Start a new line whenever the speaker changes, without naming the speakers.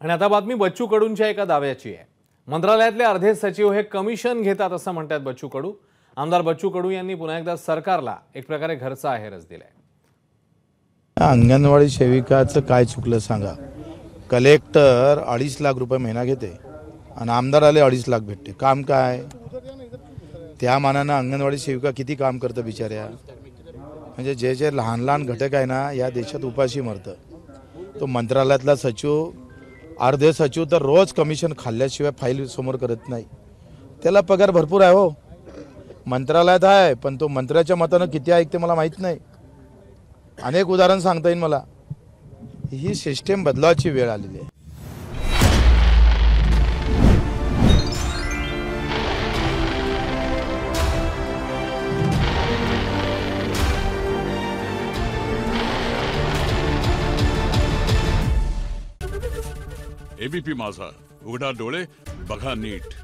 आणि आता बातमी बच्चू कडूंच्या एका दाव्याची आहे। मंत्रालयातले अर्धे सचिव हे कमिशन घेतात असं म्हणतात बच्चू कडू। आमदार बच्चू कडू यांनी पुन्हा एकदा सरकारला एक प्रकारे घरचा आहेरच दिलाय।
अंगणवाडी सेविकाचं काय चुकलं सांगा? कलेक्टर 2.5 लाख रुपये महिना घेते आणि आमदाराला 2.5 लाख भेटते। काम काय? त्या मानानं अंगणवाडी सेविका किती काम करतं बिचाऱ्या। म्हणजे जे जे लहान लहान घटक आहे ना या देशात उपाशी मरतं। तो मंत्रालयातला सचिव अर्धे सचिव तर रोज कमिशन खाल्ल्याशिवाय फाईल समोर करत नाही। त्याला पगार भरपूर आहे हो, मंत्रालयात आहे, पण तो मंत्र्याच्या मतानं किती ऐकते मला माहित नाही। अनेक उदाहरण सांगता येईल मला। ही सिस्टीम बदलावाची वेळ आलेली आहे।
एबीपी माझा, उघडा डोळे बघा नीट।